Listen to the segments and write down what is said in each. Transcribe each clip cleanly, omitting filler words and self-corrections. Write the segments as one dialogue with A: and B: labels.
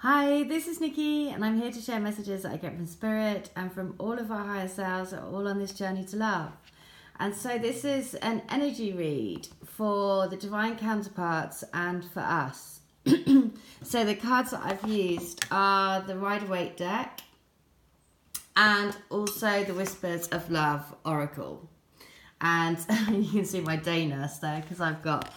A: Hi, this is Nikki, and I'm here to share messages that I get from Spirit and from all of our higher selves that are all on this journey to love. And so this is an energy read for the divine counterparts and for us. So the cards that I've used are the Rider-Waite deck and also the Whispers of Love Oracle. And you can see my day nurse there because I've got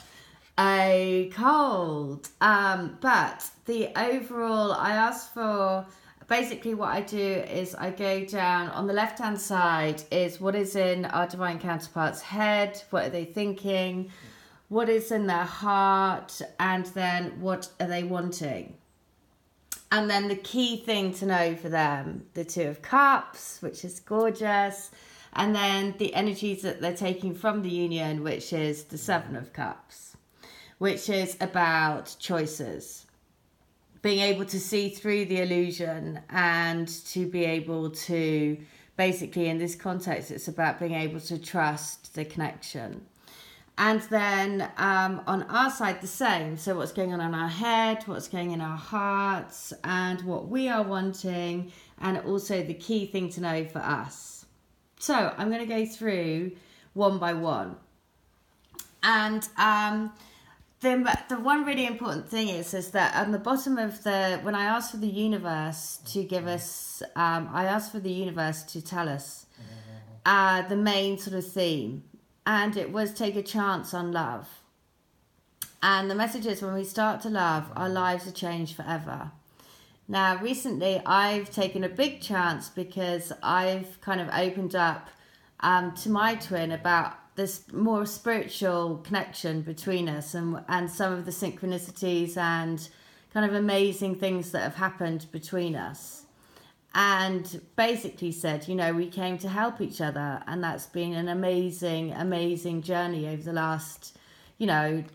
A: a cold. But the overall, I asked for, basically what I do is I go down on the left hand side is what is in our divine counterpart's head, what are they thinking, what is in their heart, and then what are they wanting. And then the key thing to know for them, the Two of Cups, which is gorgeous, and then the energies that they're taking from the union, which is the Seven of Cups, which is about choices, being able to see through the illusion and to be able to, basically in this context, it's about being able to trust the connection. And then on our side, the same. So what's going on in our head, what's going in our hearts, and what we are wanting, and also the key thing to know for us. So I'm going to go through one by one. And the one really important thing is that on the bottom of when I asked for the universe to give us, I asked for the universe to tell us the main sort of theme. And it was take a chance on love. And the message is when we start to love, our lives are changed forever. Now, recently, I've taken a big chance because I've kind of opened up to my twin about this more spiritual connection between us and some of the synchronicities and kind of amazing things that have happened between us. And basically said, we came to help each other. And that's been an amazing, amazing journey over the last, over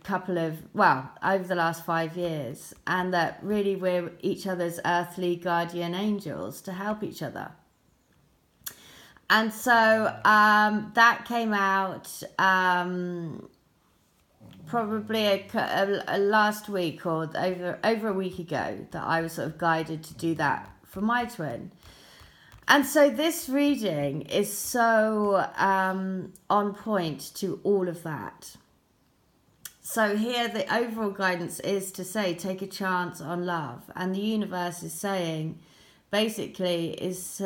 A: the last 5 years. And that really we're each other's earthly guardian angels to help each other. And so that came out probably a last week or over a week ago that I was sort of guided to do that for my twin. And so this reading is so on point to all of that. So here the overall guidance is to say take a chance on love, and the universe is saying basically is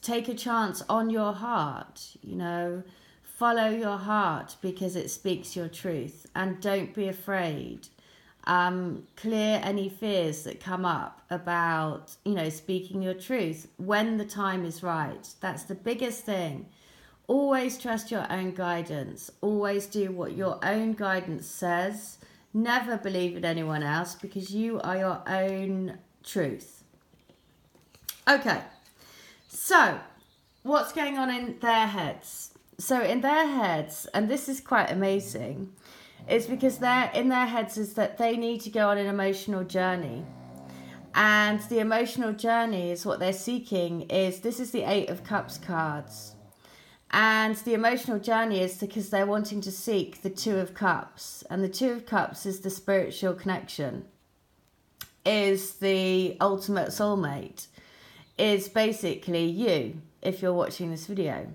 A: take a chance on your heart, follow your heart because it speaks your truth, and don't be afraid. Clear any fears that come up about, speaking your truth when the time is right. That's the biggest thing. Always trust your own guidance. Always do what your own guidance says. Never believe in anyone else because you are your own truth. Okay, so what's going on in their heads? So in their heads, and this is quite amazing, it's because in their heads is that they need to go on an emotional journey. And the emotional journey is what they're seeking this is the Eight of Cups cards. And the emotional journey is because they're wanting to seek the Two of Cups. And the Two of Cups is the spiritual connection, is the ultimate soulmate, is basically you, if you're watching this video.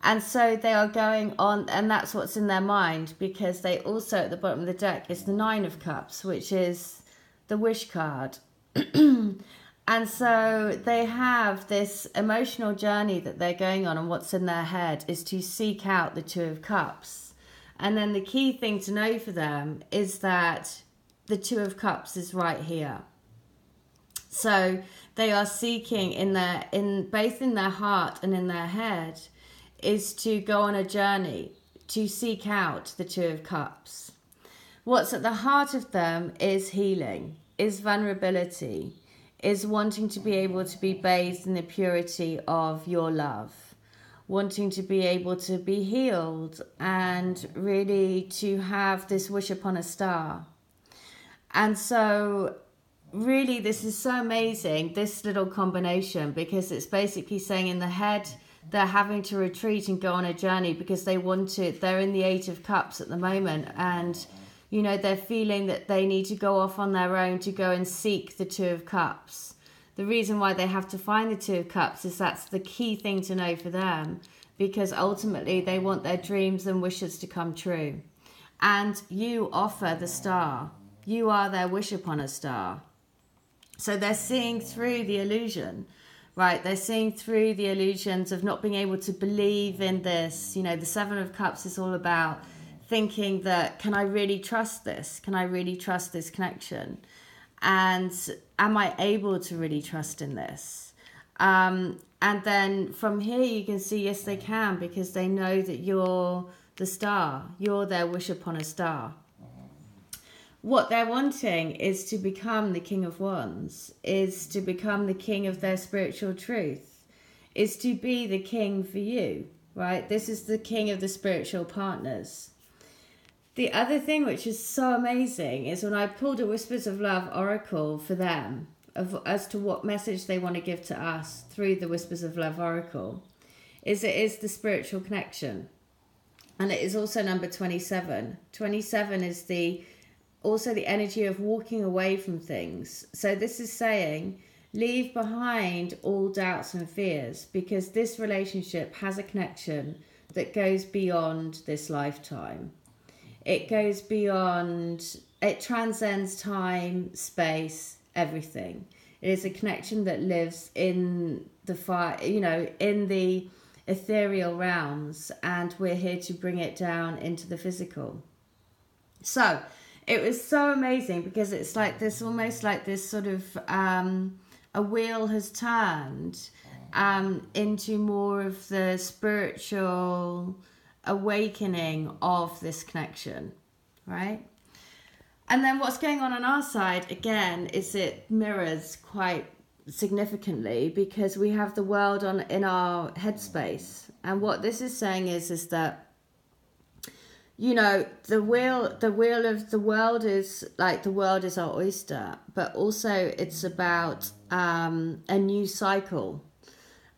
A: And so they are going on, and that's what's in their mind, because they also, at the bottom of the deck, is the Nine of Cups, which is the wish card. And so they have this emotional journey that they're going on, and what's in their head is to seek out the Two of Cups. And then the key thing to know for them is that the Two of Cups is right here. So they are seeking both in their heart and in their head, is to go on a journey to seek out the Two of Cups. What's at the heart of them is healing, is vulnerability, is wanting to be able to be bathed in the purity of your love, wanting to be able to be healed and really to have this wish upon a star. And so really this is so amazing, this little combination, because it's basically saying in the head, they're having to retreat and go on a journey because they're in the Eight of Cups at the moment, and You know, they're feeling that they need to go off on their own to go and seek the Two of Cups. The reason why they have to find the Two of Cups is that's the key thing to know for them, because ultimately they want their dreams and wishes to come true. And you offer the star. You are their wish upon a star. So they're seeing through the illusion, right? They're seeing through the illusions of not being able to believe in this. You know, the Seven of Cups is all about thinking that, can I really trust this? Can I really trust this connection? And am I able to really trust in this? And then from here you can see, yes, they can, because they know that you're the star. You're their wish upon a star. What they're wanting is to become the King of Wands, is to become the king of their spiritual truth, is to be the king for you, right? This is the king of the spiritual partners. The other thing which is so amazing is when I pulled a Whispers of Love Oracle for them, as to what message they want to give to us through the Whispers of Love Oracle, is it is the spiritual connection. And it is also number 27. 27 is also the energy of walking away from things. So this is saying, leave behind all doubts and fears, because this relationship has a connection that goes beyond this lifetime. It goes beyond, it transcends time, space, everything. It is a connection that lives in the fire, you know, in the ethereal realms, and we're here to bring it down into the physical. So it was so amazing, because it's like this, almost like this sort of a wheel has turned into more of the spiritual awakening of this connection, right? And then what's going on our side, again, is it mirrors quite significantly, because we have the world in our headspace. And what this is saying is that, you know, the wheel of the world is like, the world is our oyster, but also it's about a new cycle.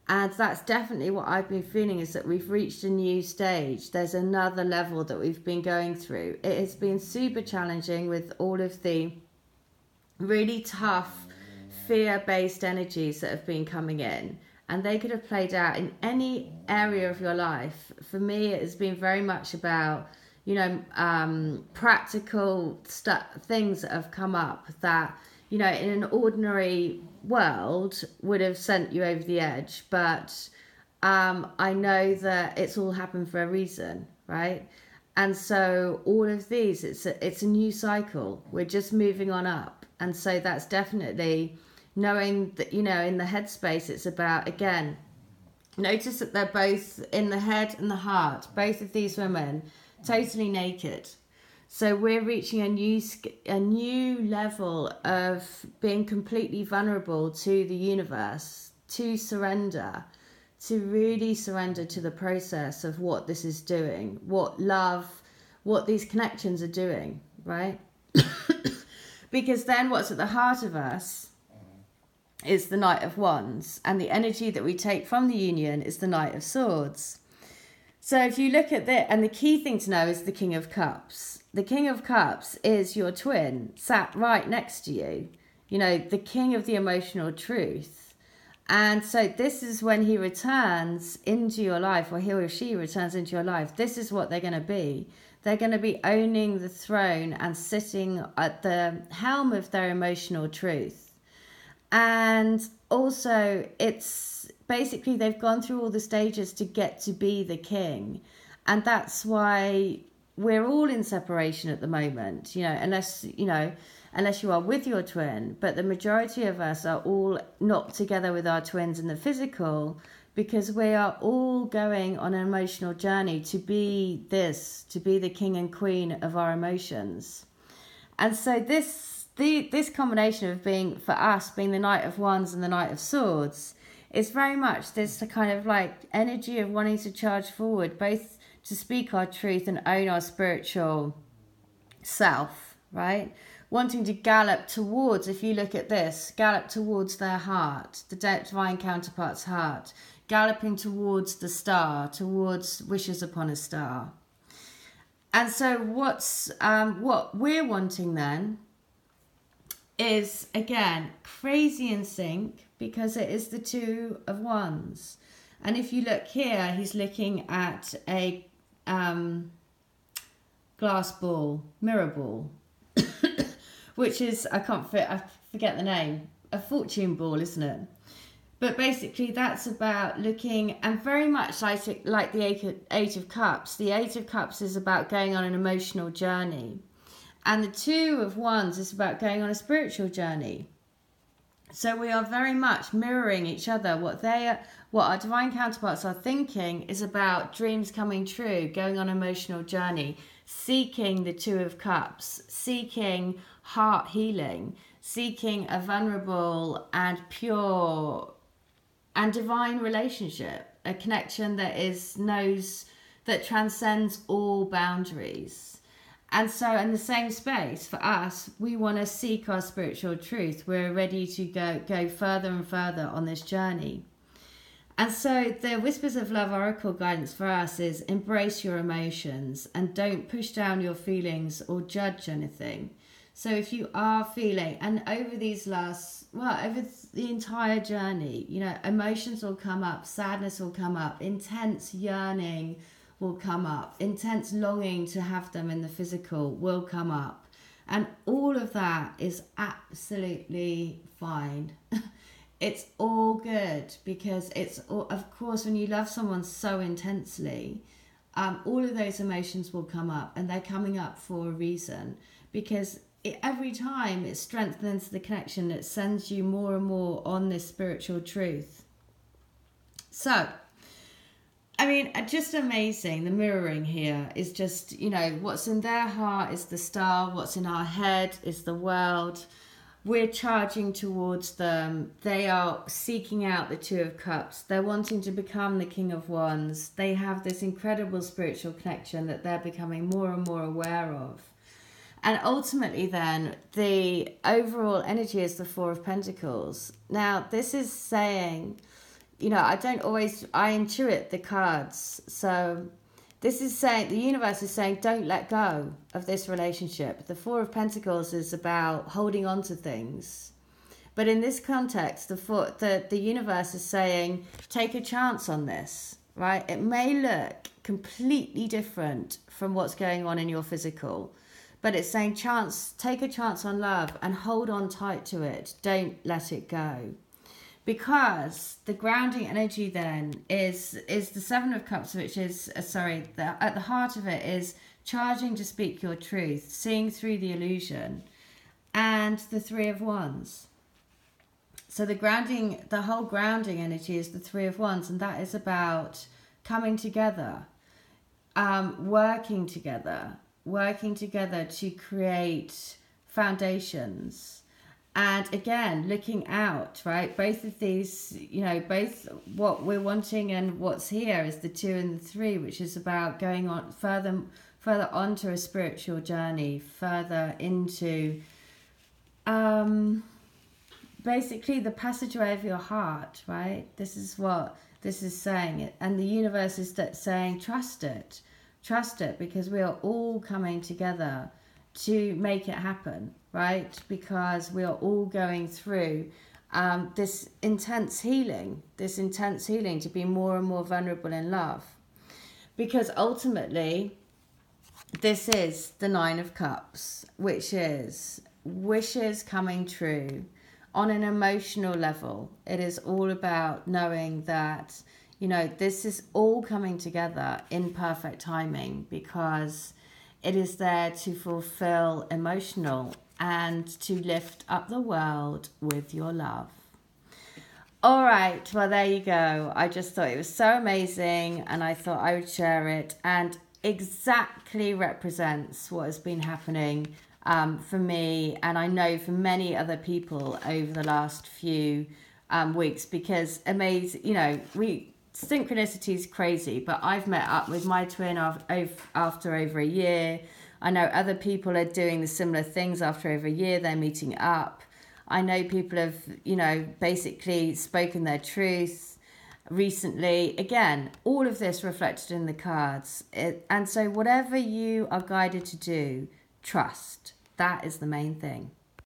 A: And that's definitely what I've been feeling, is that we've reached a new stage. There's another level that we've been going through. It has been super challenging with all of the really tough fear-based energies that have been coming in. And they could have played out in any area of your life. For me, it has been very much about, you know, practical things that have come up that, you know, in an ordinary world would have sent you over the edge. But I know that it's all happened for a reason, right? And so all of these, it's a new cycle. We're just moving on up. And so that's definitely knowing that, you know, in the headspace, it's about, again, notice that they're both in the head and the heart, both of these women, totally naked. So we're reaching a new level of being completely vulnerable to the universe, to surrender, to really surrender to the process of what this is doing, what love, what these connections are doing, right? Because then what's at the heart of us is the Knight of Wands, and the energy that we take from the union is the Knight of Swords. So if you look at that, and the key thing to know is the King of Cups. The King of Cups is your twin, sat right next to you. You know, the king of the emotional truth. And so this is when he returns into your life, or he or she returns into your life. This is what they're going to be. They're going to be owning the throne and sitting at the helm of their emotional truth. And also, it's basically they've gone through all the stages to get to be the king. And that's why we're all in separation at the moment, you know, unless you are with your twin. But the majority of us are all not together with our twins in the physical, because we are all going on an emotional journey to be the king and queen of our emotions. And so this combination of being the Knight of Wands and the Knight of Swords is very much this kind of like energy of wanting to charge forward, both to speak our truth and own our spiritual self, right? Wanting to gallop towards, if you look at this, gallop towards their heart, the divine counterpart's heart, galloping towards the star, towards wishes upon a star. And so what we're wanting then is, again, crazy in sync, because it is the Two of Wands. And if you look here, he's looking at a glass ball, mirror ball, which is, I forget the name, a fortune ball, isn't it? But basically that's about looking, and very much like the Eight of Cups. The Eight of Cups is about going on an emotional journey. And the Two of Wands is about going on a spiritual journey. So we are very much mirroring each other. What our divine counterparts are thinking is about dreams coming true, going on an emotional journey, seeking the Two of Cups, seeking heart healing, seeking a vulnerable and pure and divine relationship, a connection that transcends all boundaries. And so in the same space for us, we want to seek our spiritual truth. We're ready to go further and further on this journey. And so the Whispers of Love Oracle guidance for us is embrace your emotions and don't push down your feelings or judge anything. So if you are feeling, and over the entire journey, emotions will come up, sadness will come up, intense yearning will come up, intense longing to have them in the physical will come up. And all of that is absolutely fine. It's all good, because of course, when you love someone so intensely, all of those emotions will come up, and they're coming up for a reason, because every time it strengthens the connection, it sends you more and more on this spiritual truth. So, I mean, just amazing. The mirroring here is just, what's in their heart is the star, what's in our head is the world. We're charging towards them. They are seeking out the Two of Cups. They're wanting to become the King of Wands. They have this incredible spiritual connection that they're becoming more and more aware of. And ultimately then, the overall energy is the Four of Pentacles. Now, this is saying, I intuit the cards. So this is saying, the universe is saying, don't let go of this relationship. The Four of Pentacles is about holding on to things. But in this context, the universe is saying, take a chance on this, right? It may look completely different from what's going on in your physical, but it's saying take a chance on love and hold on tight to it. Don't let it go. Because the grounding energy then is the Seven of Cups, which is, at the heart of it is charging to speak your truth, seeing through the illusion, and the Three of Wands. So the whole grounding energy is the Three of Wands, and that is about coming together, working together to create foundations. And again, looking out, right? Both of these, both what we're wanting and what's here is the Two and the Three, which is about going on further onto a spiritual journey, further into basically the passageway of your heart, right? This is what this is saying. And the universe is saying, trust it, because we are all coming together to make it happen, right? Because we are all going through this intense healing to be more and more vulnerable in love. Because ultimately, this is the Nine of Cups, which is wishes coming true on an emotional level. It is all about knowing that, this is all coming together in perfect timing, because it is there to fulfill emotional and to lift up the world with your love. All right, well, there you go. I just thought it was so amazing, and I thought I would share it, and exactly represents what has been happening for me, and I know for many other people over the last few weeks, because synchronicity is crazy, but I've met up with my twin after over a year. I know other people are doing the similar things after over a year. They're meeting up. I know people have, basically spoken their truth. recently. Again, all of this reflected in the cards. And so whatever you are guided to do, trust. That is the main thing.